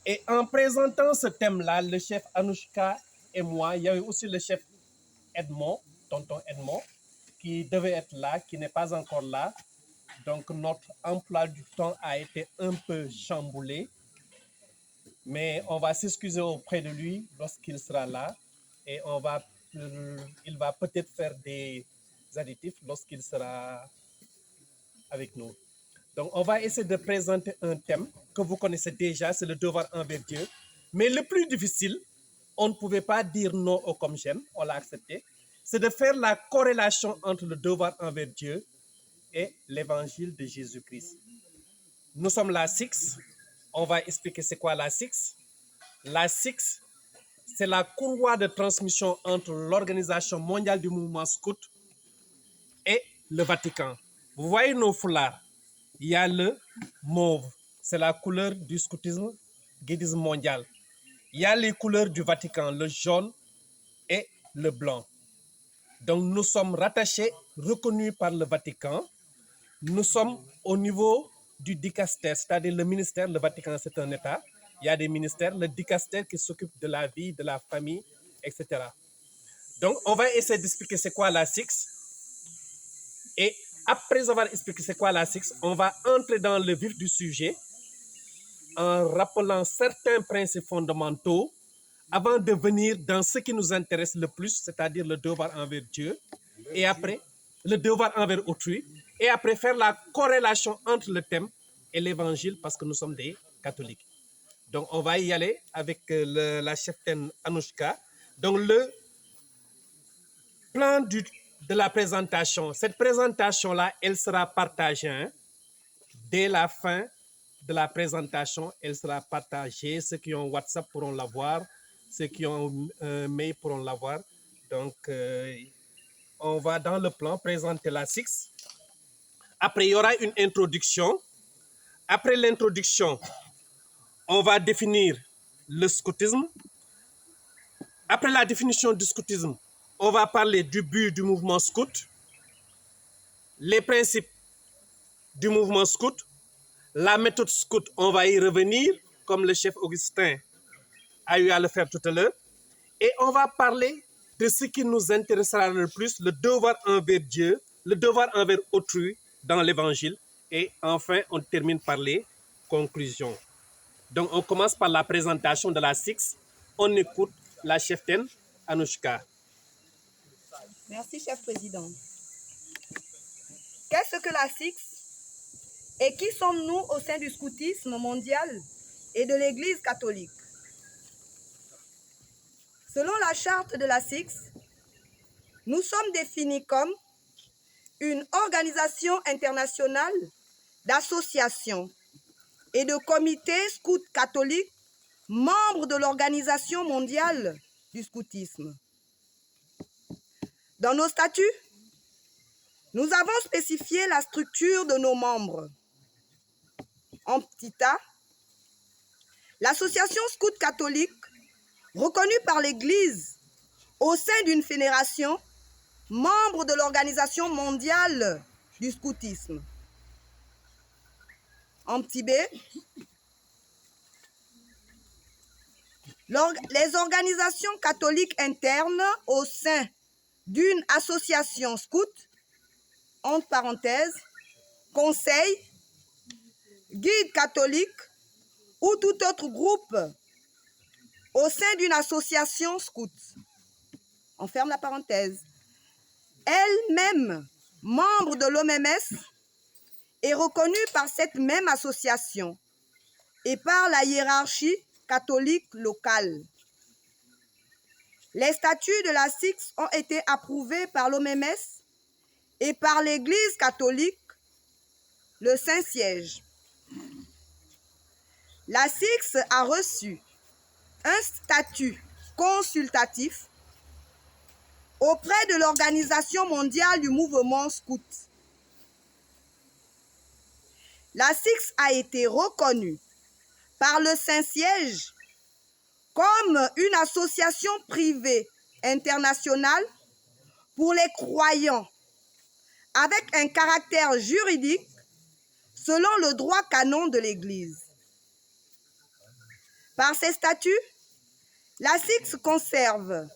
Et en présentant ce thème-là, le chef Anouchka et moi, il y avait aussi le chef Edmond, tonton Edmond, qui devait être là, qui n'est pas encore là. Donc notre emploi du temps a été un peu chamboulé, mais on va s'excuser auprès de lui lorsqu'il sera là et il va peut-être faire des additifs lorsqu'il sera avec nous. Donc on va essayer de présenter un thème que vous connaissez déjà, c'est le devoir envers Dieu. Mais le plus difficile, on ne pouvait pas dire non au comme j'aime, on l'a accepté, c'est de faire la corrélation entre le devoir envers Dieu et l'évangile de Jésus-Christ. Nous sommes la SIX. On va expliquer c'est quoi la SIX. La SIX, c'est la courroie de transmission entre l'Organisation mondiale du mouvement scout et le Vatican. Vous voyez nos foulards. Il y a le mauve, c'est la couleur du scoutisme, guidisme mondial. Il y a les couleurs du Vatican, le jaune et le blanc. Donc nous sommes rattachés, reconnus par le Vatican. Nous sommes au niveau du dicaster, c'est-à-dire le ministère. Le Vatican, c'est un État. Il y a des ministères, le dicaster qui s'occupe de la vie, de la famille, etc. Donc, on va essayer d'expliquer c'est quoi la SIX. Et après avoir expliqué c'est quoi la SIX, on va entrer dans le vif du sujet en rappelant certains principes fondamentaux avant de venir dans ce qui nous intéresse le plus, c'est-à-dire le devoir envers Dieu, et après, le devoir envers autrui, et après faire la corrélation entre le thème et l'évangile, parce que nous sommes des catholiques. Donc, on va y aller avec la cheftaine Anouchka. Donc, le plan de la présentation, cette présentation-là, elle sera partagée. Hein, dès la fin de la présentation, elle sera partagée. Ceux qui ont WhatsApp pourront la voir. Ceux qui ont un mail pourront la voir. Donc, on va dans le plan présenter la SIX. Après, il y aura une introduction. Après l'introduction, on va définir le scoutisme. Après la définition du scoutisme, on va parler du but du mouvement scout, les principes du mouvement scout, la méthode scout, on va y revenir, comme le chef Augustin a eu à le faire tout à l'heure. Et on va parler de ce qui nous intéressera le plus, le devoir envers Dieu, le devoir envers autrui dans l'évangile. Et enfin, on termine par les conclusions. Donc, on commence par la présentation de la SIX. On écoute la cheftaine Anouchka. Merci, chef président. Qu'est-ce que la SIX et qui sommes-nous au sein du scoutisme mondial et de l'Église catholique? Selon la charte de la SIX, nous sommes définis comme une organisation internationale d'associations et de comités scouts catholiques membres de l'Organisation mondiale du scoutisme. Dans nos statuts, nous avons spécifié la structure de nos membres. En petit a, l'association scout catholique, reconnue par l'Église au sein d'une fédération, membre de l'Organisation mondiale du scoutisme. En petit b, les organisations catholiques internes au sein d'une association scout, entre parenthèses, conseil, guide catholique ou tout autre groupe au sein d'une association scout. On ferme la parenthèse. Elle-même, membre de l'OMS, est reconnue par cette même association et par la hiérarchie catholique locale. Les statuts de la SIX ont été approuvés par l'OMS et par l'Église catholique, le Saint-Siège. La SIX a reçu un statut consultatif auprès de l'Organisation mondiale du mouvement scout. La SIX a été reconnue par le Saint-Siège comme une association privée internationale pour les croyants avec un caractère juridique selon le droit canon de l'Église. Par ses statuts, la SIX conserve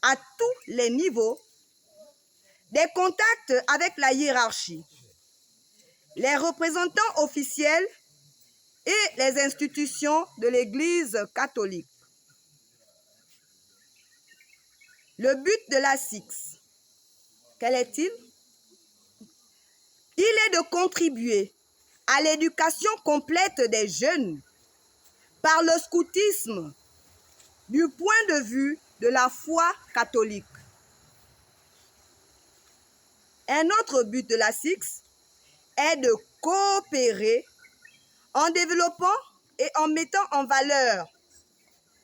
à tous les niveaux des contacts avec la hiérarchie, les représentants officiels et les institutions de l'Église catholique. Le but de la SIX, quel est-il? Il est de contribuer à l'éducation complète des jeunes par le scoutisme du point de vue de la foi catholique. Un autre but de la SIX est de coopérer en développant et en mettant en valeur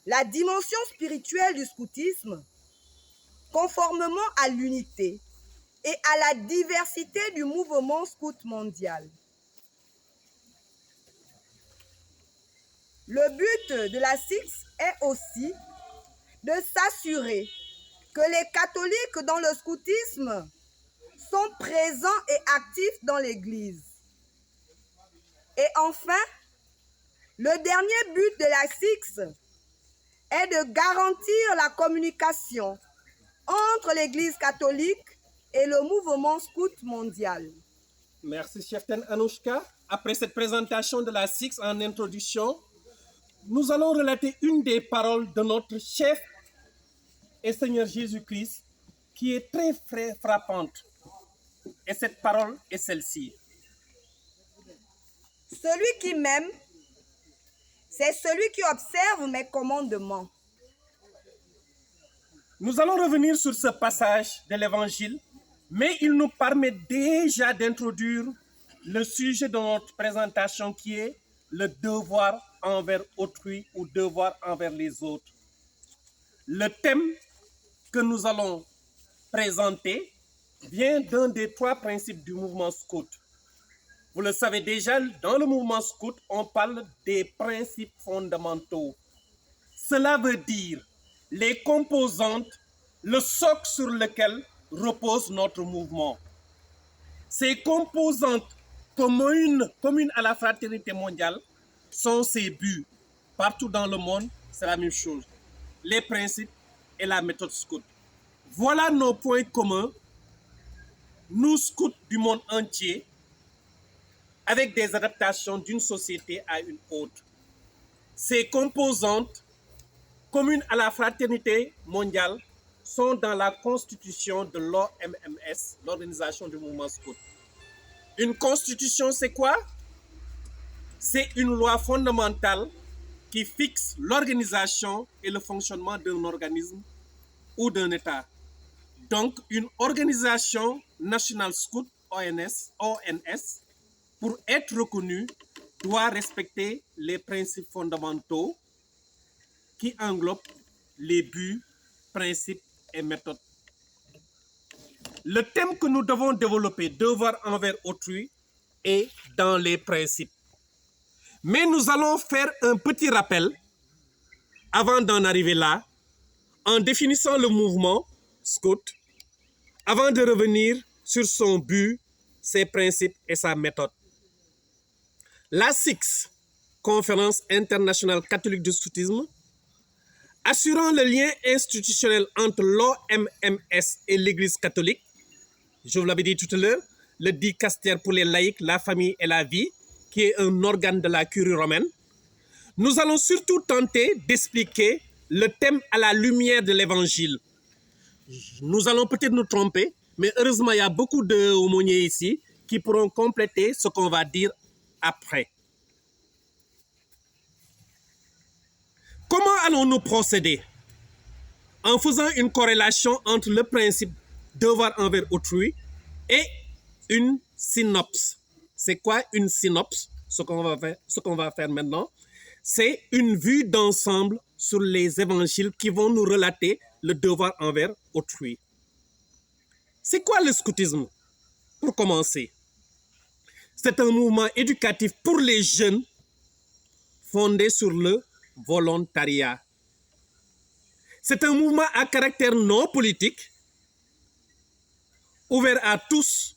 la dimension spirituelle du scoutisme conformément à l'unité et à la diversité du mouvement scout mondial. Le but de la SIX est aussi de s'assurer que les catholiques dans le scoutisme sont présents et actifs dans l'Église. Et enfin, le dernier but de la SIX est de garantir la communication entre l'Église catholique et le mouvement scout mondial. Merci, cheftaine Anouchka. Après cette présentation de la SIX en introduction, nous allons relater une des paroles de notre chef et Seigneur Jésus-Christ qui est très frappante. Et cette parole est celle-ci. Celui qui m'aime, c'est celui qui observe mes commandements. Nous allons revenir sur ce passage de l'Évangile, mais il nous permet déjà d'introduire le sujet de notre présentation qui est le devoir envers autrui ou devoir envers les autres. Le thème que nous allons présenter vient d'un des trois principes du mouvement scout. Vous le savez déjà, dans le mouvement scout, on parle des principes fondamentaux. Cela veut dire les composantes, le socle sur lequel repose notre mouvement. Ces composantes communes à la fraternité mondiale sont ses buts. Partout dans le monde, c'est la même chose. Les principes et la méthode scout. Voilà nos points communs, nous scouts du monde entier, avec des adaptations d'une société à une autre. Ces composantes communes à la fraternité mondiale sont dans la constitution de l'OMMS, l'organisation du mouvement scout. Une constitution, c'est quoi? C'est une loi fondamentale qui fixe l'organisation et le fonctionnement d'un organisme ou d'un État. Donc, une organisation nationale scout, ONS, pour être reconnue, doit respecter les principes fondamentaux qui englobent les buts, principes et méthodes. Le thème que nous devons développer, devoir envers autrui, est dans les principes. Mais nous allons faire un petit rappel avant d'en arriver là, en définissant le mouvement scout, avant de revenir sur son but, ses principes et sa méthode. La SIX, Conférence internationale catholique du scoutisme, assurant le lien institutionnel entre l'OMMS et l'Église catholique, je vous l'avais dit tout à l'heure, le dicaster pour les laïcs, la famille et la vie, qui est un organe de la curie romaine. Nous allons surtout tenter d'expliquer le thème à la lumière de l'Évangile. Nous allons peut-être nous tromper, mais heureusement, il y a beaucoup d'aumôniers ici qui pourront compléter ce qu'on va dire après. Comment allons-nous procéder? En faisant une corrélation entre le principe devoir envers autrui et une synopse. C'est quoi une synopse? Ce qu'on va faire maintenant, c'est une vue d'ensemble sur les évangiles qui vont nous relater le devoir envers autrui. C'est quoi le scoutisme? Pour commencer, c'est un mouvement éducatif pour les jeunes fondé sur le volontariat. C'est un mouvement à caractère non politique, ouvert à tous,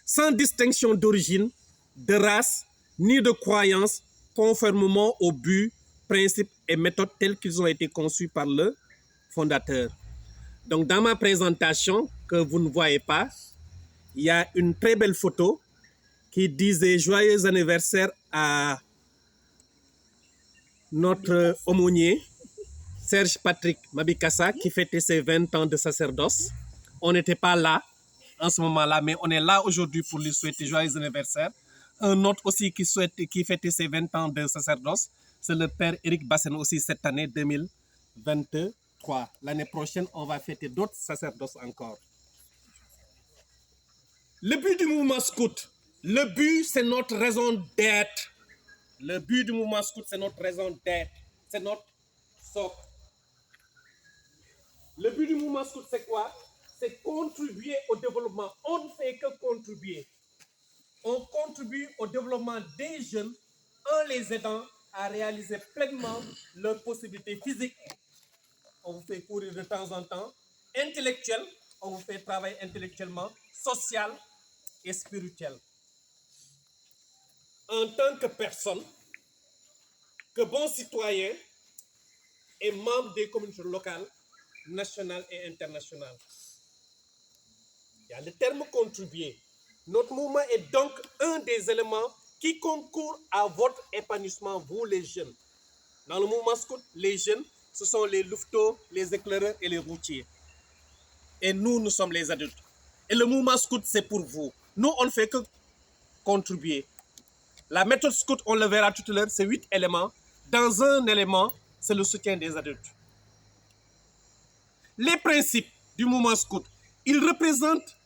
sans distinction d'origine, de race, ni de croyance, conformément aux buts, principes et méthodes telles qu'ils ont été conçus par le fondateur. Donc, dans ma présentation, que vous ne voyez pas, il y a une très belle photo qui disait joyeux anniversaire à notre aumônier, Serge Patrick Mabikassa, qui fêtait ses 20 ans de sacerdoce. On n'était pas là en ce moment-là, mais on est là aujourd'hui pour lui souhaiter joyeux anniversaire. Un autre aussi qui fêtait ses 20 ans de sacerdoce, c'est le père Éric Bassène aussi cette année 2023. L'année prochaine, on va fêter d'autres sacerdoces encore. Le but du mouvement scout, le but c'est notre raison d'être. Le but du mouvement scout, c'est notre raison d'être. C'est notre socle. Le but du mouvement scout, c'est quoi? C'est contribuer au développement. On ne fait que contribuer. On contribue au développement des jeunes en les aidant à réaliser pleinement leurs possibilités physiques. On vous fait courir de temps en temps. Intellectuel, on vous fait travailler intellectuellement, social et spirituel. En tant que personne, que bon citoyen et membre des communautés locales, nationales et internationales. Il y a le terme contribuer. Notre mouvement est donc un des éléments qui concourent à votre épanouissement, vous les jeunes. Dans le mouvement scout, les jeunes, ce sont les louveteaux, les éclaireurs et les routiers. Et nous, nous sommes les adultes. Et le mouvement scout, c'est pour vous. Nous, on ne fait que contribuer. La méthode scout, on le verra tout à l'heure, c'est 8 éléments. Dans un élément, c'est le soutien des adultes. Les principes du mouvement scout, ils représentent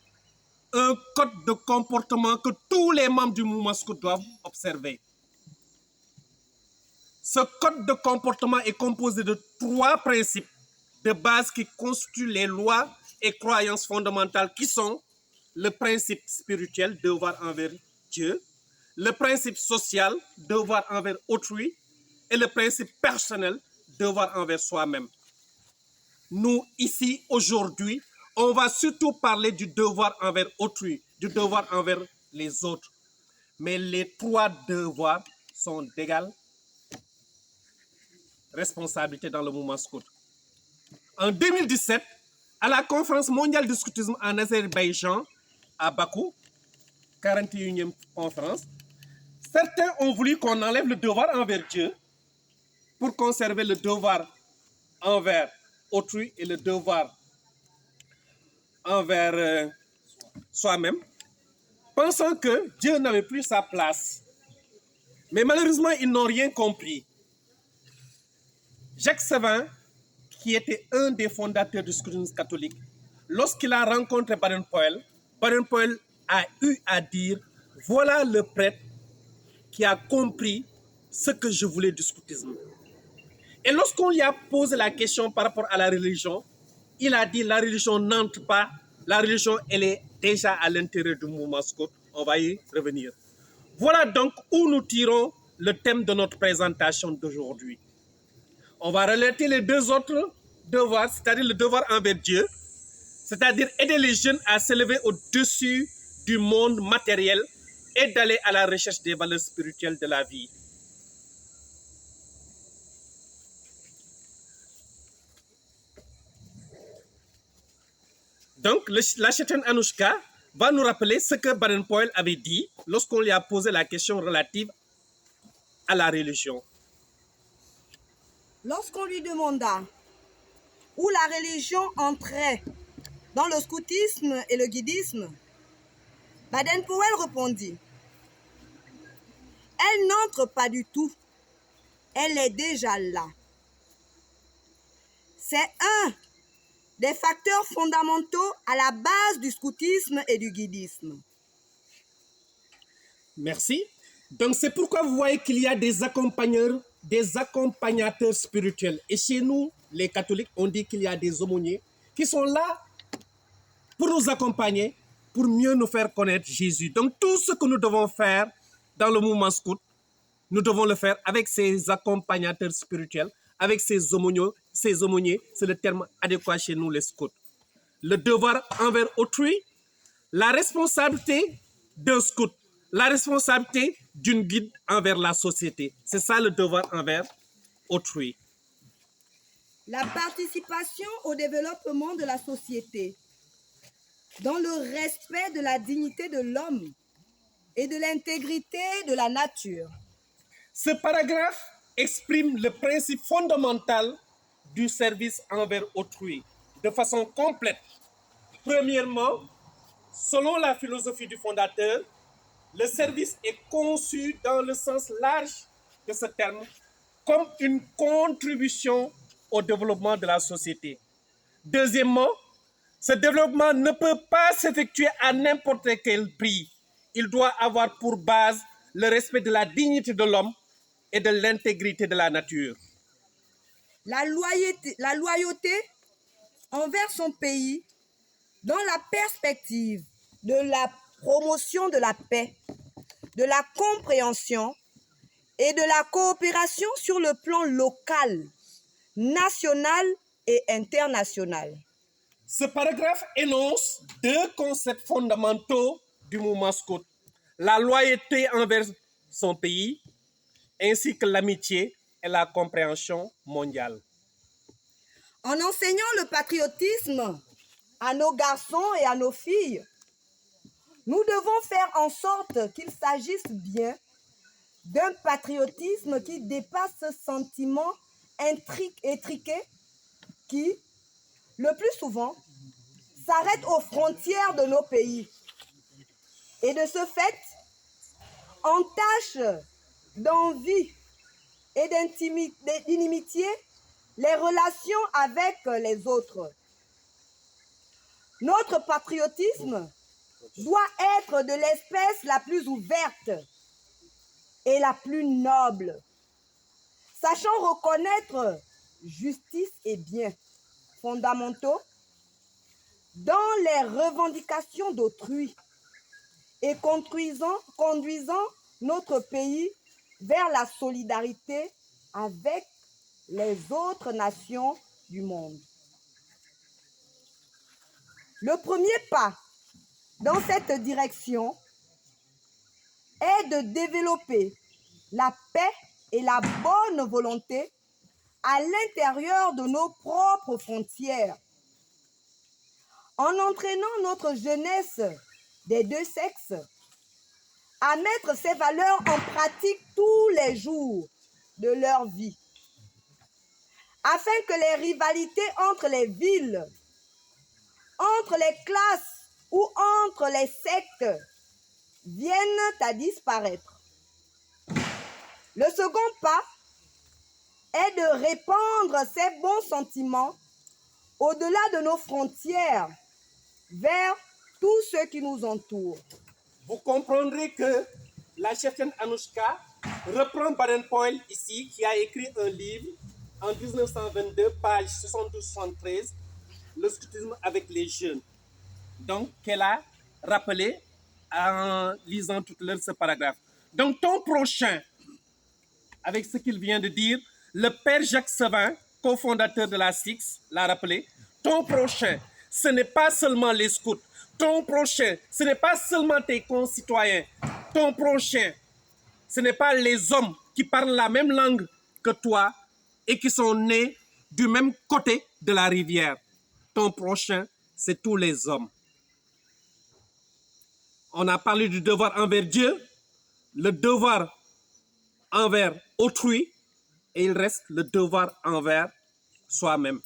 un code de comportement que tous les membres du mouvement scout doivent observer. Ce code de comportement est composé de 3 principes de base qui constituent les lois et croyances fondamentales qui sont le principe spirituel, devoir envers Dieu, le principe social, devoir envers autrui, et le principe personnel, devoir envers soi-même. Nous, ici, aujourd'hui, on va surtout parler du devoir envers autrui, du devoir envers les autres. Mais les 3 devoirs sont d'égale responsabilité dans le mouvement scout. En 2017, à la conférence mondiale du scoutisme en Azerbaïdjan, à Bakou, 41e conférence, certains ont voulu qu'on enlève le devoir envers Dieu pour conserver le devoir envers autrui et le devoir envers soi-même, pensant que Dieu n'avait plus sa place. Mais malheureusement, ils n'ont rien compris. Jacques Sevin, qui était un des fondateurs du scoutisme catholique, lorsqu'il a rencontré Baden-Powell a eu à dire « Voilà le prêtre qui a compris ce que je voulais du scoutisme. » Et lorsqu'on lui a posé la question par rapport à la religion, il a dit « La religion n'entre pas, la religion elle est déjà à l'intérieur du mouvement scout. » On va y revenir. Voilà donc où nous tirons le thème de notre présentation d'aujourd'hui. On va relater les 2 autres devoirs, c'est-à-dire le devoir envers Dieu, c'est-à-dire aider les jeunes à s'élever au-dessus du monde matériel et d'aller à la recherche des valeurs spirituelles de la vie. Donc, la chrétienne Anouchka va nous rappeler ce que Baden-Powell avait dit lorsqu'on lui a posé la question relative à la religion. Lorsqu'on lui demanda où la religion entrait dans le scoutisme et le guidisme, Baden-Powell répondit « Elle n'entre pas du tout, elle est déjà là. C'est un des facteurs fondamentaux à la base du scoutisme et du guidisme. » Merci. Donc c'est pourquoi vous voyez qu'il y a des accompagnateurs spirituels. Et chez nous, les catholiques, on dit qu'il y a des aumôniers qui sont là pour nous accompagner, pour mieux nous faire connaître Jésus. Donc tout ce que nous devons faire dans le mouvement scout, nous devons le faire avec ces accompagnateurs spirituels, avec ces aumôniers, c'est le terme adéquat chez nous les scouts. Le devoir envers autrui, la responsabilité d'un scout, la responsabilité d'une guide envers la société. C'est ça le devoir envers autrui. la participation au développement de la société dans le respect de la dignité de l'homme et de l'intégrité de la nature. Ce paragraphe exprime le principe fondamental du service envers autrui de façon complète. Premièrement, selon la philosophie du fondateur, le service est conçu dans le sens large de ce terme comme une contribution au développement de la société. Deuxièmement, ce développement ne peut pas s'effectuer à n'importe quel prix. Il doit avoir pour base le respect de la dignité de l'homme et de l'intégrité de la nature. La loyauté envers son pays dans la perspective de la promotion de la paix, de la compréhension et de la coopération sur le plan local, national et international. Ce paragraphe énonce deux concepts fondamentaux du mouvement scout: la loyauté envers son pays ainsi que l'amitié et la compréhension mondiale. En enseignant le patriotisme à nos garçons et à nos filles, nous devons faire en sorte qu'il s'agisse bien d'un patriotisme qui dépasse ce sentiment étriqué qui, le plus souvent, s'arrête aux frontières de nos pays et de ce fait entache d'envie et d'inimitié les relations avec les autres. Notre patriotisme doit être de l'espèce la plus ouverte et la plus noble, sachant reconnaître justice et biens fondamentaux dans les revendications d'autrui et conduisant notre pays vers la solidarité avec les autres nations du monde. Le premier pas dans cette direction est de développer la paix et la bonne volonté à l'intérieur de nos propres frontières, en entraînant notre jeunesse des deux sexes à mettre ces valeurs en pratique tous les jours de leur vie, afin que les rivalités entre les villes, entre les classes ou entre les sectes viennent à disparaître. Le second pas est de répandre ces bons sentiments au-delà de nos frontières vers tous ceux qui nous entourent. Vous comprendrez que la cheftaine Anouchka reprend Baden-Powell ici, qui a écrit un livre en 1922, page 72-73, Le scoutisme avec les jeunes. Donc, qu'elle a rappelé en lisant tout à l'heure ce paragraphe. Donc, ton prochain, avec ce qu'il vient de dire, le père Jacques Sevin, cofondateur de la SIX, l'a rappelé, ton prochain, ce n'est pas seulement les scouts. Ton prochain, ce n'est pas seulement tes concitoyens. Ton prochain, ce n'est pas les hommes qui parlent la même langue que toi et qui sont nés du même côté de la rivière. Ton prochain, c'est tous les hommes. On a parlé du devoir envers Dieu, le devoir envers autrui, et il reste le devoir envers soi-même.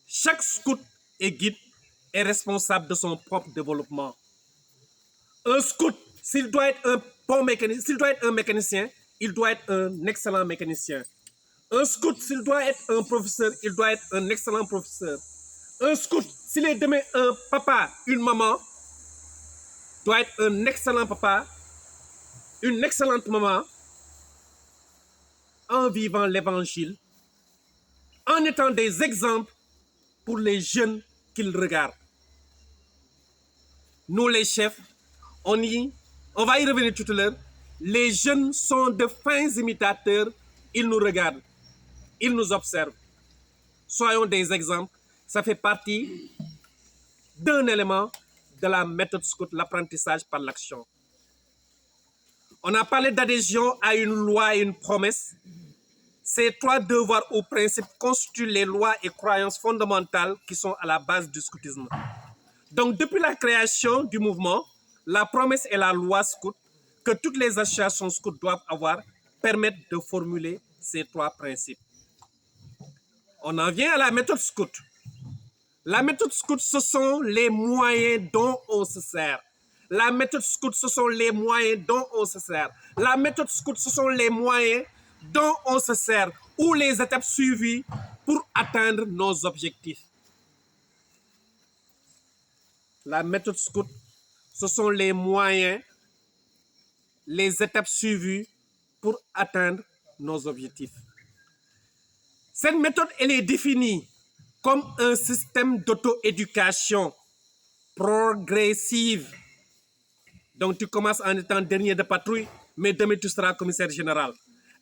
Chaque scout et guide est responsable de son propre développement. Un scout, s'il doit être un bon mécanicien, s'il doit être un mécanicien, il doit être un excellent mécanicien. Un scout, s'il doit être un professeur, il doit être un excellent professeur. Un scout, s'il est demain un papa, une maman, doit être un excellent papa, une excellente maman, en vivant l'évangile, en étant des exemples pour les jeunes qu'ils regardent. Nous, les chefs, on va y revenir tout à l'heure, les jeunes sont de fins imitateurs, ils nous regardent, ils nous observent. Soyons des exemples, ça fait partie d'un élément de la méthode scout, l'apprentissage par l'action. On a parlé d'adhésion à une loi et une promesse. Ces trois devoirs ou principes constituent les lois et croyances fondamentales qui sont à la base du scoutisme. Donc, depuis la création du mouvement, la promesse et la loi scout que toutes les associations scouts doivent avoir permettent de formuler ces trois principes. On en vient à la méthode scout. La méthode scout, ce sont les moyens dont on se sert. La méthode scout, ce sont les moyens dont on se sert. La méthode scout, ce sont les moyens dont on se sert ou les étapes suivies pour atteindre nos objectifs. La méthode scout, ce sont les moyens, les étapes suivies pour atteindre nos objectifs. Cette méthode, elle est définie comme un système d'auto-éducation progressive. Donc tu commences en étant dernier de patrouille, mais demain tu seras commissaire général.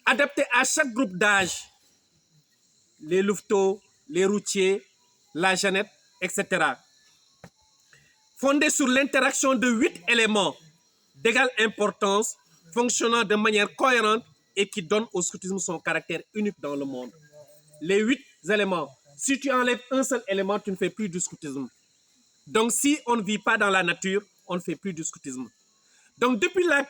Adapté à chaque groupe d'âge, les louveteaux, les routiers, la jeannette, etc. Fondé sur l'interaction de 8 éléments d'égale importance, fonctionnant de manière cohérente et qui donnent au scoutisme son caractère unique dans le monde. Les 8 éléments. Si tu enlèves un seul élément, tu ne fais plus du scoutisme. Donc, si on ne vit pas dans la nature, on ne fait plus du scoutisme. Donc, depuis la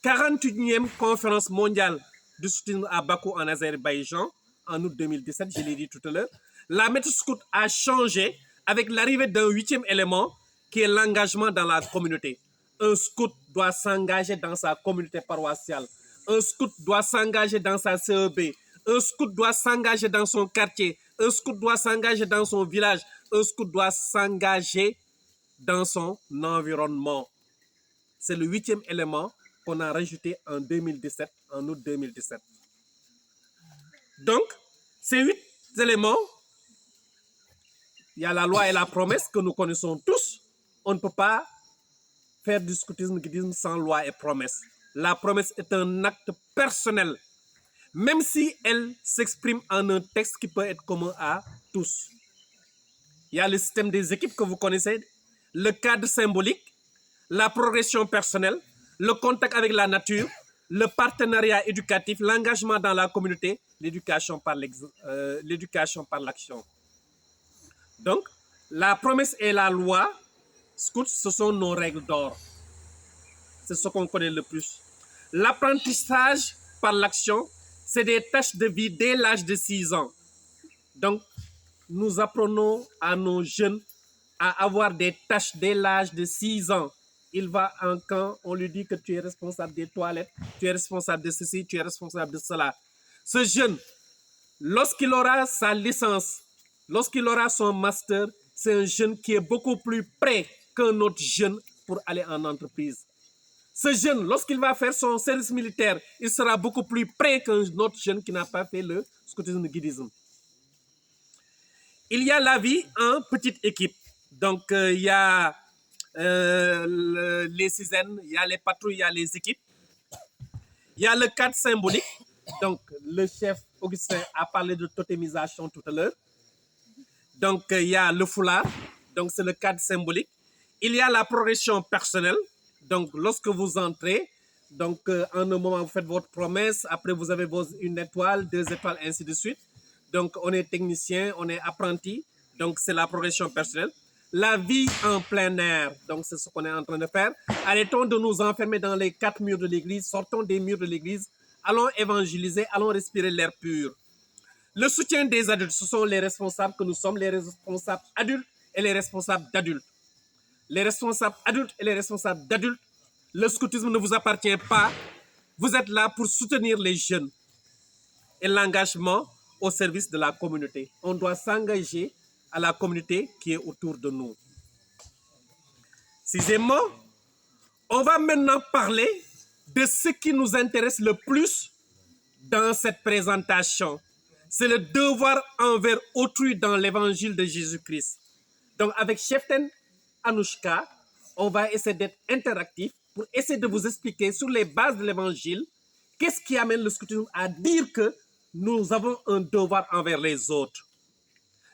48e conférence mondiale du scoutisme à Bakou en Azerbaïdjan, en août 2017, je l'ai dit tout à l'heure, la méthode scout a changé avec l'arrivée d'un 8e élément qui est l'engagement dans la communauté. Un scout doit s'engager dans sa communauté paroissiale. Un scout doit s'engager dans sa CEB. Un scout doit s'engager dans son quartier. Un scout doit s'engager dans son village. Un scout doit s'engager dans son environnement. C'est le 8e élément qu'on a rajouté en 2017, en août 2017. Donc, ces 8 éléments, il y a la loi et la promesse que nous connaissons tous. On ne peut pas faire du scoutisme guidisme sans loi et promesse. La promesse est un acte personnel, même si elle s'exprime en un texte qui peut être commun à tous. Il y a le système des équipes que vous connaissez, le cadre symbolique, la progression personnelle, le contact avec la nature, le partenariat éducatif, l'engagement dans la communauté, l'éducation par l'action. Donc, la promesse et la loi, scouts, ce sont nos règles d'or. C'est ce qu'on connaît le plus. L'apprentissage par l'action, c'est des tâches de vie dès l'âge de 6 ans. Donc, nous apprenons à nos jeunes à avoir des tâches dès l'âge de 6 ans. Il va en camp, on lui dit que tu es responsable des toilettes, tu es responsable de ceci, tu es responsable de cela. Ce jeune, lorsqu'il aura sa licence, lorsqu'il aura son master, c'est un jeune qui est beaucoup plus prêt qu'un autre jeune pour aller en entreprise. Ce jeune, lorsqu'il va faire son service militaire, il sera beaucoup plus prêt qu'un autre jeune qui n'a pas fait le scoutisme guidisme. Il y a la vie en petite équipe. Donc, il y a les CISEN, il y a les patrouilles, il y a les équipes. Il y a le cadre symbolique. Donc, le chef Augustin a parlé de totémisation tout à l'heure. Donc, il y a le foulard. Donc, c'est le cadre symbolique. Il y a la progression personnelle. Donc, lorsque vous entrez, donc, en un moment, vous faites votre promesse. Après, vous avez une étoile, 2 étoiles, ainsi de suite. Donc, on est technicien, on est apprenti. Donc, c'est la progression personnelle. La vie en plein air. Donc, c'est ce qu'on est en train de faire. Arrêtons de nous enfermer dans les 4 murs de l'église. Sortons des murs de l'église. Allons évangéliser, allons respirer l'air pur. Le soutien des adultes, ce sont les responsables que nous sommes, les responsables adultes et les responsables d'adultes. Les responsables adultes et les responsables d'adultes, le scoutisme ne vous appartient pas. Vous êtes là pour soutenir les jeunes et l'engagement au service de la communauté. On doit s'engager à la communauté qui est autour de nous. Sixièmement, on va maintenant parler de ce qui nous intéresse le plus dans cette présentation. C'est le devoir envers autrui dans l'évangile de Jésus-Christ. Donc avec Cheften Anouchka, on va essayer d'être interactif pour essayer de vous expliquer sur les bases de l'évangile qu'est-ce qui amène le scoutisme à dire que nous avons un devoir envers les autres.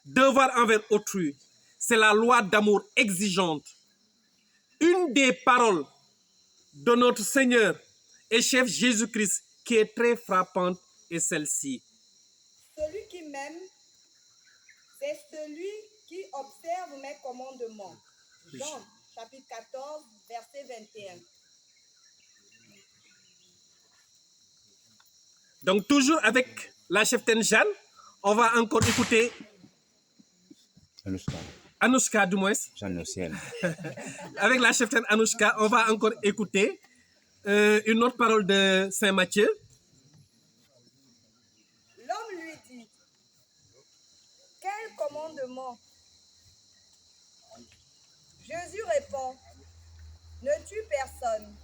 Devoir envers autrui, c'est la loi d'amour exigeante. Une des paroles de notre Seigneur et chef Jésus-Christ qui est très frappante est celle-ci. m'aime, c'est celui qui observe mes commandements. Jean, chapitre 14, verset 21. Donc, toujours avec la cheftaine Jeanne, on va encore écouter Anouchka, du moins. Jeanne au ciel. Avec la cheftaine Anouchka, on va encore écouter une autre parole de Saint Matthieu. L'homme lui dit, quel commandement? Jésus répond, ne tue personne,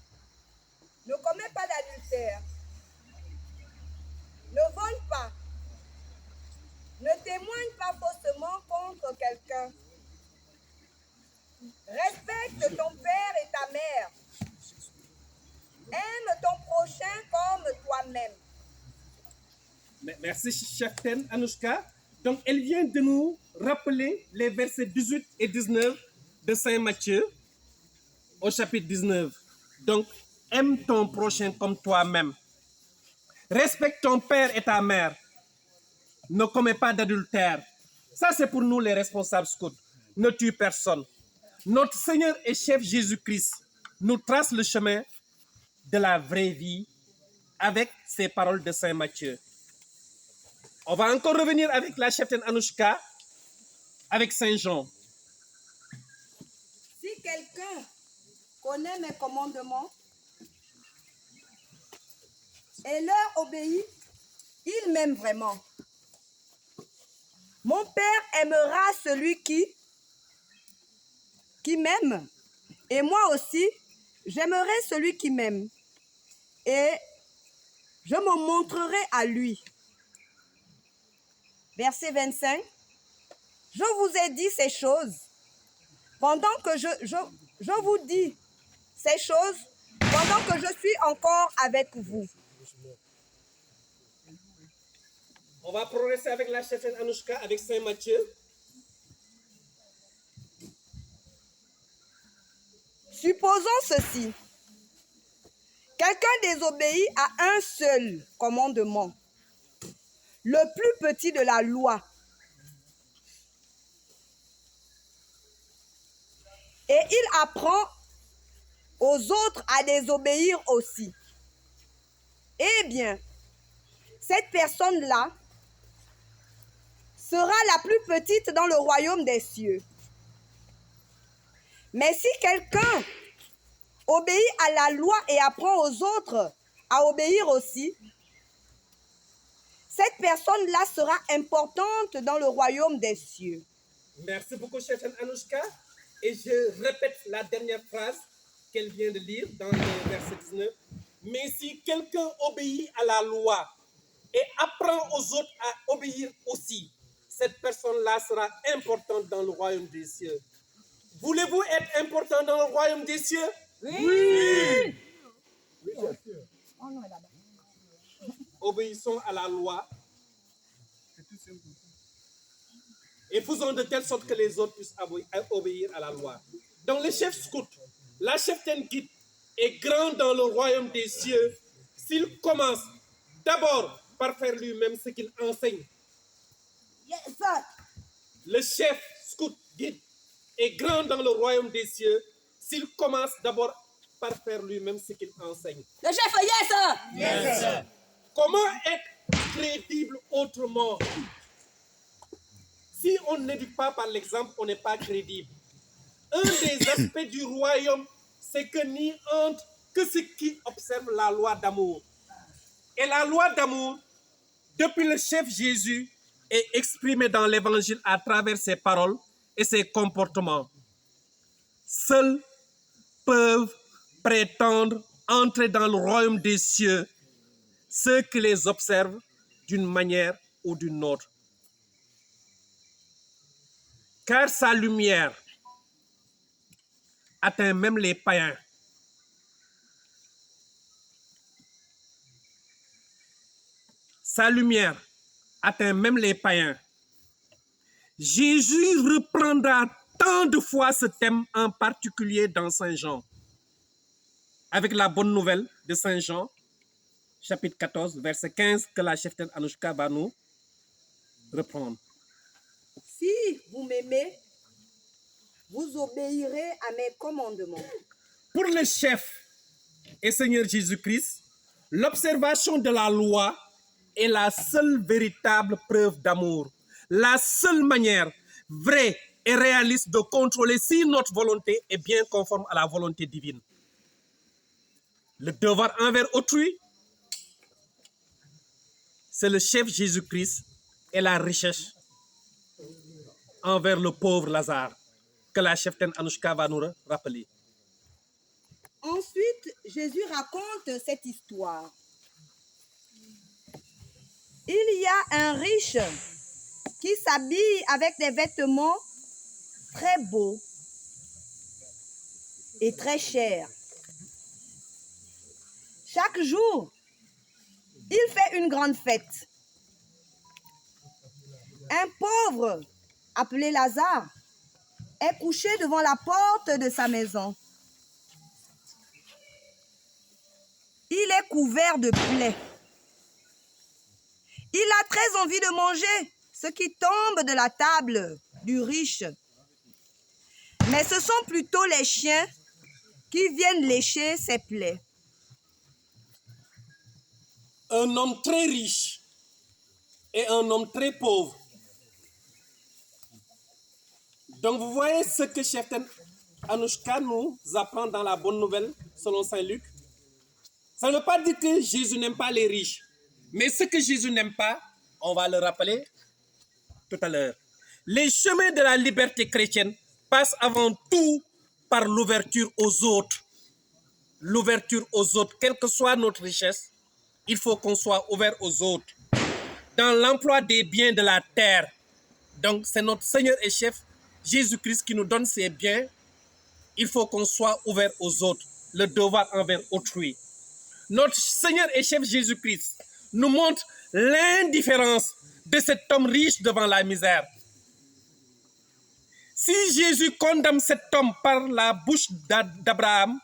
ne commets pas d'adultère, ne vole pas, ne témoigne pas faussement contre quelqu'un, respecte ton père et ta mère, aime ton prochain comme toi-même. Merci, cheftaine Anouchka. Donc, elle vient de nous rappeler les versets 18 et 19 de Saint Matthieu au chapitre 19. Donc, aime ton prochain comme toi-même. Respecte ton père et ta mère. Ne commets pas d'adultère. Ça, c'est pour nous les responsables scouts. Ne tue personne. Notre Seigneur et chef Jésus-Christ nous trace le chemin de la vraie vie avec ces paroles de Saint Matthieu. On va encore revenir avec la cheftaine Anouchka, avec Saint Jean. Si quelqu'un connaît mes commandements et leur obéit, il m'aime vraiment. Mon Père aimera celui qui m'aime, et moi aussi, j'aimerai celui qui m'aime, et je me montrerai à lui. Verset 25. Je vous ai dit ces choses pendant que je vous dis ces choses pendant que je suis encore avec vous. On va progresser avec la cheftaine Anouchka, avec Saint Matthieu. Supposons ceci. Quelqu'un désobéit à un seul commandement, le plus petit de la loi. Et il apprend aux autres à désobéir aussi. Eh bien, cette personne-là sera la plus petite dans le royaume des cieux. Mais si quelqu'un obéit à la loi et apprend aux autres à obéir aussi, cette personne-là sera importante dans le royaume des cieux. Merci beaucoup, cheftaine Anouchka. Et je répète la dernière phrase qu'elle vient de lire dans le verset 19. Mais si quelqu'un obéit à la loi et apprend aux autres à obéir aussi, cette personne-là sera importante dans le royaume des cieux. Voulez-vous être important dans le royaume des cieux? Oui! Obéissons à la loi et faisons de telle sorte que les autres puissent obéir à la loi. Donc le chef scout, la cheftaine guide est grand dans le royaume des cieux s'il commence d'abord par faire lui-même ce qu'il enseigne. Yes, sir. Le chef scout guide est grand dans le royaume des cieux s'il commence d'abord par faire lui-même ce qu'il enseigne. Le chef, yes, sir. Yes, sir. Comment être crédible autrement? Si on n'éduque pas par l'exemple, on n'est pas crédible. Un des aspects du royaume, c'est que n'y entre que ceux qui observent la loi d'amour. Et la loi d'amour, depuis le chef Jésus, est exprimée dans l'évangile à travers ses paroles et ses comportements. Seuls peuvent prétendre entrer dans le royaume des cieux ceux qui les observent d'une manière ou d'une autre. Car sa lumière atteint même les païens. Sa lumière atteint même les païens. Jésus reprendra tant de fois ce thème, en particulier dans Saint Jean. Avec la bonne nouvelle de Saint Jean, chapitre 14, verset 15, que la cheftaine Anouchka va nous reprendre. Si vous m'aimez, vous obéirez à mes commandements. Pour le chef et Seigneur Jésus-Christ, l'observation de la loi est la seule véritable preuve d'amour, la seule manière vraie et réaliste de contrôler si notre volonté est bien conforme à la volonté divine. Le devoir envers autrui, c'est le chef Jésus-Christ et la richesse envers le pauvre Lazare, que la cheftaine Anouchka va nous rappeler. Ensuite, Jésus raconte cette histoire. Il y a un riche qui s'habille avec des vêtements très beaux et très chers. Chaque jour, il fait une grande fête. Un pauvre, appelé Lazare, est couché devant la porte de sa maison. Il est couvert de plaies. Il a très envie de manger ce qui tombe de la table du riche. Mais ce sont plutôt les chiens qui viennent lécher ses plaies. Un homme très riche et un homme très pauvre. Donc vous voyez ce que cheftaine Anouchka nous apprend dans la bonne nouvelle selon Saint Luc. Ça ne veut pas dire que Jésus n'aime pas les riches. Mais ce que Jésus n'aime pas, on va le rappeler tout à l'heure. Les chemins de la liberté chrétienne passent avant tout par l'ouverture aux autres. L'ouverture aux autres, quelle que soit notre richesse, il faut qu'on soit ouvert aux autres. Dans l'emploi des biens de la terre, donc c'est notre Seigneur et chef Jésus-Christ qui nous donne ses biens, il faut qu'on soit ouvert aux autres, le devoir envers autrui. Notre Seigneur et chef Jésus-Christ nous montre l'indifférence de cet homme riche devant la misère. Si Jésus condamne cet homme par la bouche d'Abraham,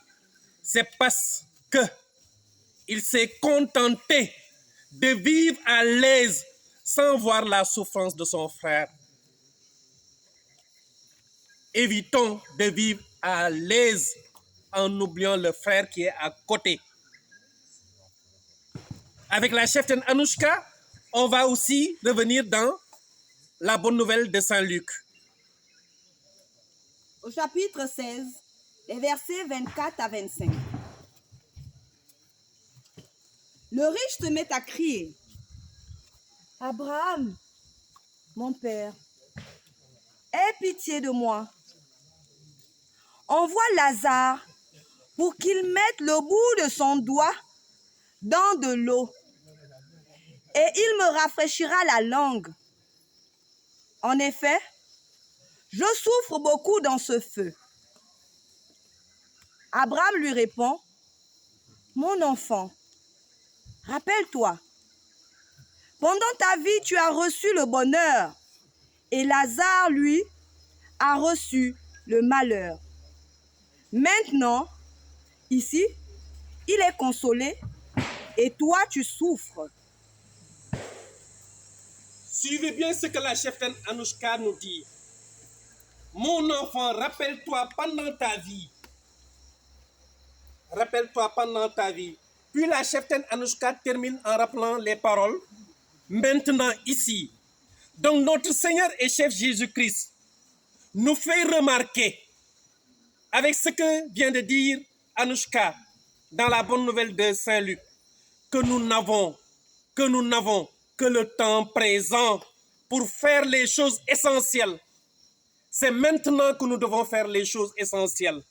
c'est parce qu'il s'est contenté de vivre à l'aise sans voir la souffrance de son frère. Évitons de vivre à l'aise en oubliant le frère qui est à côté. Avec la cheftaine Anouchka, on va aussi revenir dans la bonne nouvelle de Saint Luc. Au chapitre 16, les versets 24 à 25. Le riche se met à crier. Abraham, mon père, aie pitié de moi. Envoie Lazare pour qu'il mette le bout de son doigt dans de l'eau et il me rafraîchira la langue. En effet, je souffre beaucoup dans ce feu. Abraham lui répond, mon enfant, rappelle-toi, pendant ta vie, tu as reçu le bonheur et Lazare, lui, a reçu le malheur. Maintenant, ici, il est consolé et toi, tu souffres. Suivez bien ce que la cheftaine Anouchka nous dit. Mon enfant, rappelle-toi pendant ta vie. Rappelle-toi pendant ta vie. Puis la cheftaine Anouchka termine en rappelant les paroles. Maintenant, ici. Donc notre Seigneur et chef Jésus-Christ nous fait remarquer, avec ce que vient de dire Anouchka dans la bonne nouvelle de Saint Luc, que nous n'avons que le temps présent pour faire les choses essentielles. C'est maintenant que nous devons faire les choses essentielles,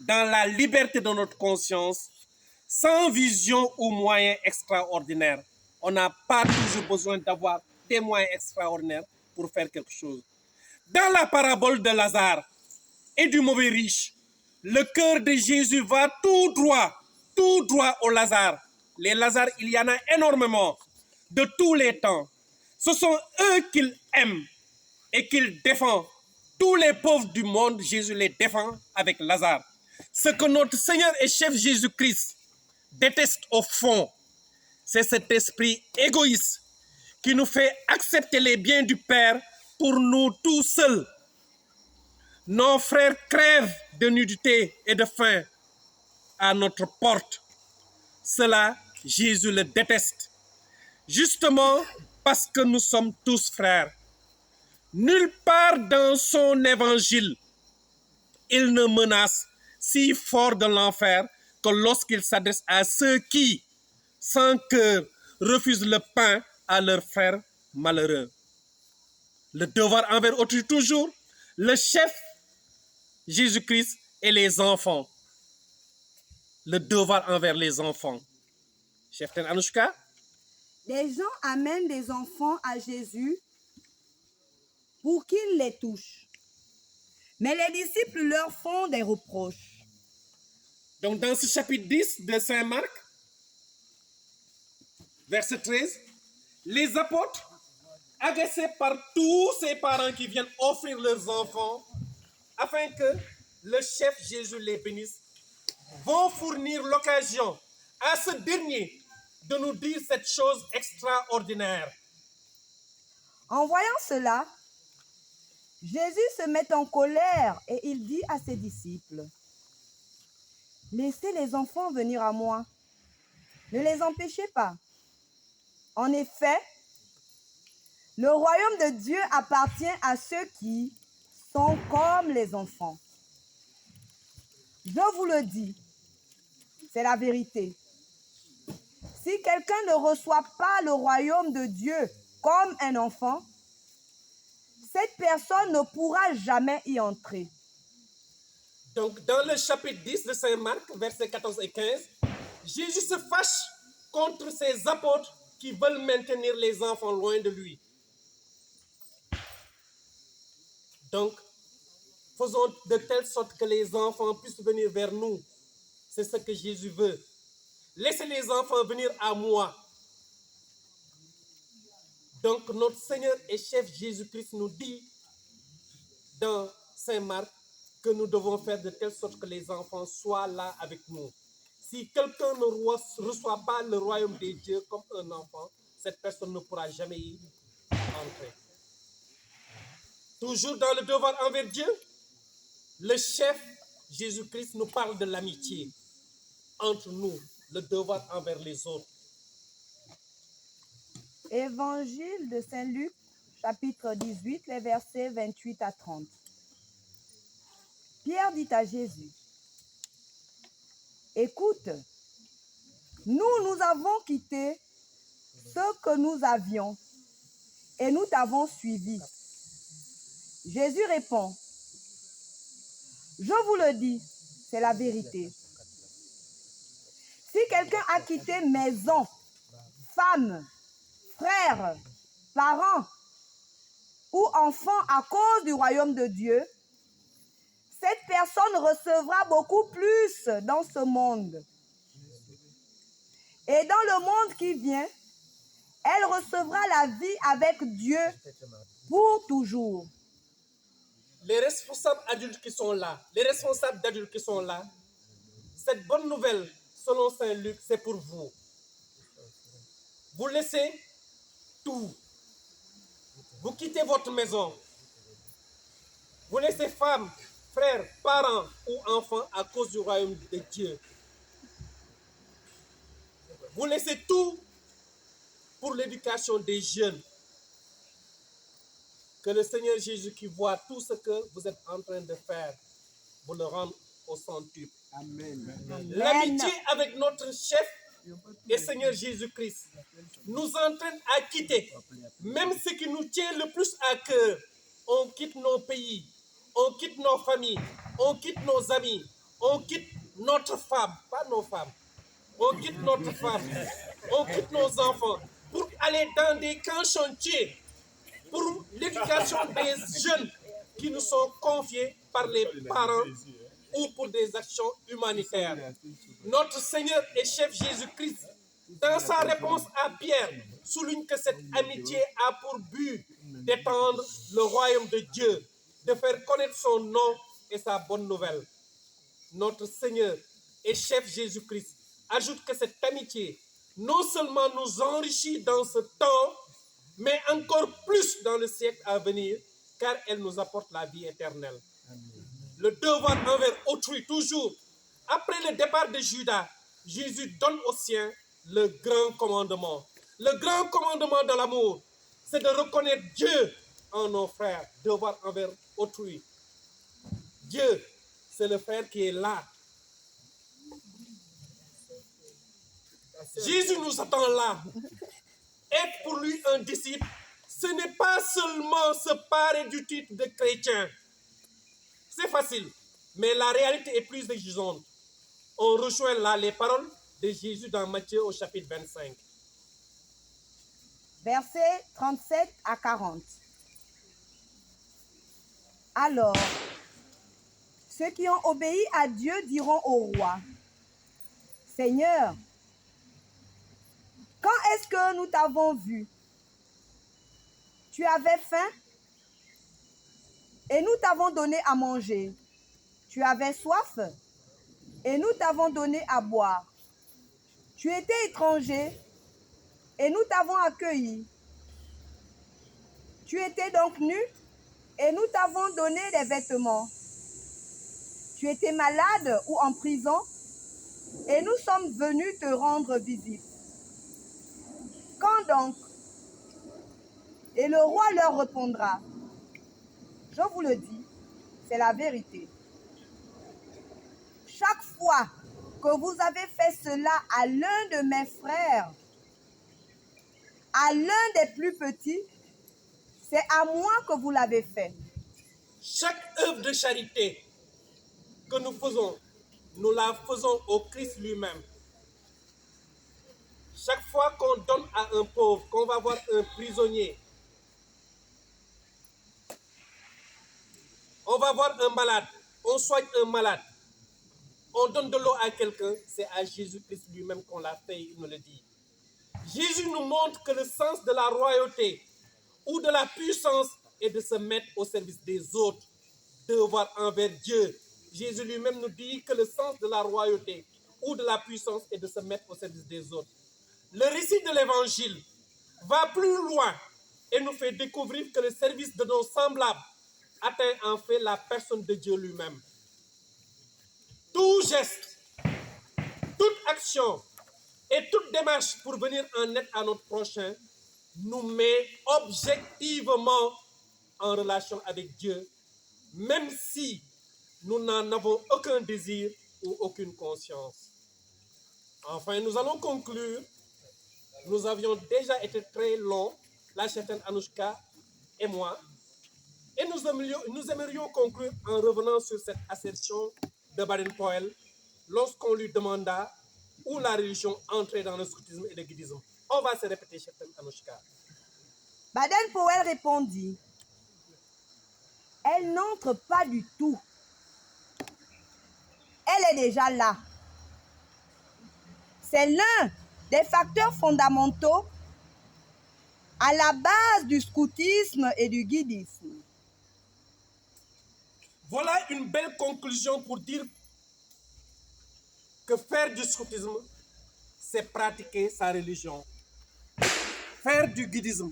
dans la liberté de notre conscience, sans vision ou moyens extraordinaires. On n'a pas toujours besoin d'avoir des moyens extraordinaires pour faire quelque chose. Dans la parabole de Lazare et du mauvais riche, le cœur de Jésus va tout droit au Lazare. Les Lazares, il y en a énormément de tous les temps. Ce sont eux qu'il aime et qu'il défend. Tous les pauvres du monde, Jésus les défend avec Lazare. Ce que notre Seigneur et chef Jésus-Christ déteste au fond, c'est cet esprit égoïste qui nous fait accepter les biens du Père pour nous tous seuls. Nos frères crèvent de nudité et de faim à notre porte. Cela, Jésus le déteste, justement parce que nous sommes tous frères. Nulle part dans son évangile, il ne menace si fort de l'enfer que lorsqu'il s'adresse à ceux qui, sans cœur, refusent le pain à leurs frères malheureux. Le devoir envers autrui toujours, le chef Jésus-Christ et les enfants. Le devoir envers les enfants. Chef Anouchka? Des gens amènent des enfants à Jésus pour qu'il les touche. Mais les disciples leur font des reproches. Donc dans ce chapitre 10 de Saint Marc, verset 13, les apôtres, agacés par tous ces parents qui viennent offrir leurs enfants, afin que le chef Jésus les bénisse, vont fournir l'occasion à ce dernier de nous dire cette chose extraordinaire. En voyant cela, Jésus se met en colère et il dit à ses disciples, « Laissez les enfants venir à moi, ne les empêchez pas. En effet, le royaume de Dieu appartient à ceux qui sont comme les enfants. Je vous le dis, c'est la vérité. Si quelqu'un ne reçoit pas le royaume de Dieu comme un enfant, cette personne ne pourra jamais y entrer. » Donc, dans le chapitre 10 de Saint Marc, versets 14 et 15, Jésus se fâche contre ses apôtres qui veulent maintenir les enfants loin de lui. Donc, faisons de telle sorte que les enfants puissent venir vers nous. C'est ce que Jésus veut. Laissez les enfants venir à moi. Donc, notre Seigneur et chef Jésus-Christ nous dit dans Saint Marc que nous devons faire de telle sorte que les enfants soient là avec nous. Si quelqu'un ne reçoit pas le royaume des dieux comme un enfant, cette personne ne pourra jamais y entrer. Toujours dans le devoir envers Dieu, le chef Jésus-Christ nous parle de l'amitié entre nous, le devoir envers les autres. Évangile de Saint Luc, chapitre 18, les versets 28 à 30. Pierre dit à Jésus, « Écoute, nous avons quitté ce que nous avions et nous t'avons suivi. » Jésus répond, « Je vous le dis, c'est la vérité. Si quelqu'un a quitté maison, femme, frères, parents ou enfants à cause du royaume de Dieu, cette personne recevra beaucoup plus dans ce monde. Et dans le monde qui vient, elle recevra la vie avec Dieu pour toujours. » Les responsables adultes qui sont là, les responsables d'adultes qui sont là, cette bonne nouvelle, selon Saint Luc, c'est pour vous. Vous laissez tout. Vous quittez votre maison. Vous laissez femmes, frères, parents ou enfants à cause du royaume de Dieu. Vous laissez tout pour l'éducation des jeunes. Que le Seigneur Jésus qui voit tout ce que vous êtes en train de faire, vous le rende au centuple. Amen. L'amitié avec notre chef et Seigneur Jésus-Christ nous entraîne à quitter même ce qui nous tient le plus à cœur. On quitte nos pays, on quitte nos familles, on quitte nos amis, on quitte notre femme, pas nos femmes. On quitte notre femme, on quitte nos enfants pour aller dans des camps chantiers pour l'éducation des jeunes qui nous sont confiés par les parents ou pour des actions humanitaires. Notre Seigneur et chef Jésus-Christ, dans sa réponse à Pierre, souligne que cette amitié a pour but d'étendre le royaume de Dieu, de faire connaître son nom et sa bonne nouvelle. Notre Seigneur et chef Jésus-Christ ajoute que cette amitié non seulement nous enrichit dans ce temps, mais encore plus dans le siècle à venir, car elle nous apporte la vie éternelle. Le devoir envers autrui, toujours. Après le départ de Judas, Jésus donne aux siens le grand commandement. Le grand commandement de l'amour, c'est de reconnaître Dieu en nos frères. Devoir envers autrui. Dieu, c'est le frère qui est là. Jésus nous attend là. Être pour lui un disciple, ce n'est pas seulement se parer du titre de chrétien. C'est facile, mais la réalité est plus exigeante. On rejoint là les paroles de Jésus dans Matthieu au chapitre 25. Versets 37 à 40. Alors, ceux qui ont obéi à Dieu diront au roi, « Seigneur, quand est-ce que nous t'avons vu? Tu avais faim et nous t'avons donné à manger. Tu avais soif et nous t'avons donné à boire. Tu étais étranger et nous t'avons accueilli. Tu étais donc nu et nous t'avons donné des vêtements. Tu étais malade ou en prison et nous sommes venus te rendre visite. Quand donc? Et le roi leur répondra, je vous le dis, c'est la vérité. Chaque fois que vous avez fait cela à l'un de mes frères, à l'un des plus petits, c'est à moi que vous l'avez fait. Chaque œuvre de charité que nous la faisons au Christ lui-même. Chaque fois qu'on donne à un pauvre, qu'on va voir un prisonnier, on va voir un malade, on soigne un malade, on donne de l'eau à quelqu'un, c'est à Jésus-Christ lui-même qu'on l'a fait, il nous le dit. Jésus nous montre que le sens de la royauté ou de la puissance est de se mettre au service des autres, devoir envers Dieu. Jésus lui-même nous dit que le sens de la royauté ou de la puissance est de se mettre au service des autres. Le récit de l'évangile va plus loin et nous fait découvrir que le service de nos semblables atteint en fait la personne de Dieu lui-même. Tout geste, toute action et toute démarche pour venir en aide à notre prochain nous met objectivement en relation avec Dieu, même si nous n'en avons aucun désir ou aucune conscience. Enfin, nous allons conclure. Nous avions déjà été très longs, la chrétienne Anouchka et moi, et nous aimerions conclure en revenant sur cette assertion de Baden-Powell lorsqu'on lui demanda où la religion entrait dans le scoutisme et le guidisme. On va se répéter, chrétienne Anouchka. Baden-Powell répondit, elle n'entre pas du tout. Elle est déjà là. C'est l'un des facteurs fondamentaux à la base du scoutisme et du guidisme. Voilà une belle conclusion pour dire que faire du scoutisme, c'est pratiquer sa religion. Faire du guidisme,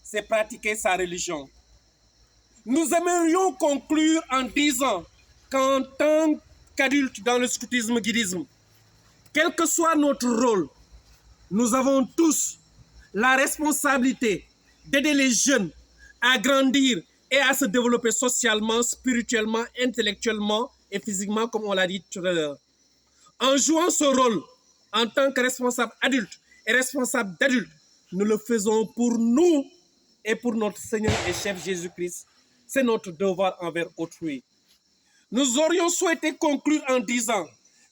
c'est pratiquer sa religion. Nous aimerions conclure en disant qu'en tant qu'adultes dans le scoutisme-guidisme, quel que soit notre rôle, nous avons tous la responsabilité d'aider les jeunes à grandir et à se développer socialement, spirituellement, intellectuellement et physiquement, comme on l'a dit tout à l'heure. En jouant ce rôle en tant que responsable adulte et responsable d'adulte, nous le faisons pour nous et pour notre Seigneur et chef Jésus-Christ. C'est notre devoir envers autrui. Nous aurions souhaité conclure en disant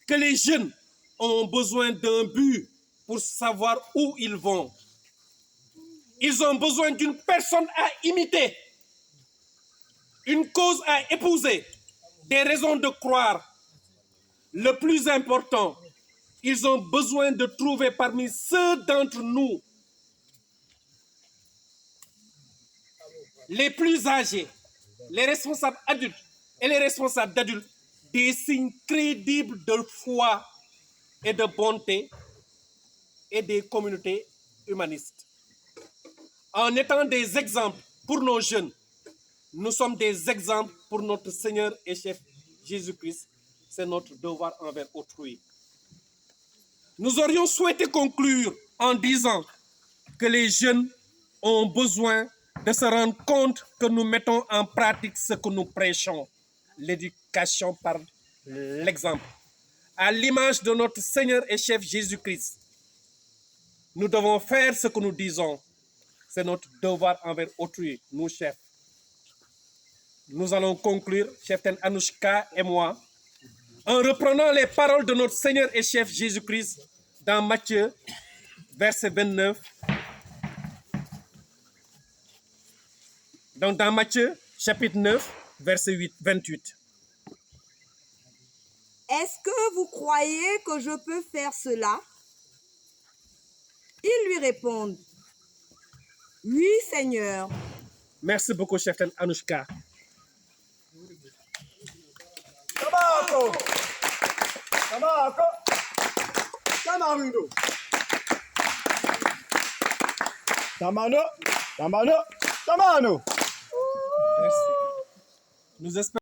que les jeunes ont besoin d'un but pour savoir où ils vont. Ils ont besoin d'une personne à imiter, une cause à épouser, des raisons de croire. Le plus important, ils ont besoin de trouver parmi ceux d'entre nous, les plus âgés, les responsables adultes et les responsables d'adultes, des signes crédibles de foi et de bonté et des communautés humanistes. en étant des exemples pour nos jeunes, nous sommes des exemples pour notre Seigneur et chef Jésus-Christ. C'est notre devoir envers autrui. Nous aurions souhaité conclure en disant que les jeunes ont besoin de se rendre compte que nous mettons en pratique ce que nous prêchons, l'éducation par l'exemple. À l'image de notre Seigneur et chef Jésus-Christ, nous devons faire ce que nous disons. C'est notre devoir envers autrui, nous chefs. Nous allons conclure, chef Anouchka et moi, en reprenant les paroles de notre Seigneur et chef Jésus-Christ dans Matthieu, verset 29. Donc dans Matthieu, chapitre 9, verset 28. Est-ce que vous croyez que je peux faire cela? Ils lui répondent, oui, Seigneur. Merci beaucoup, chef Anouchka. Tamano. Merci. Nous espérons.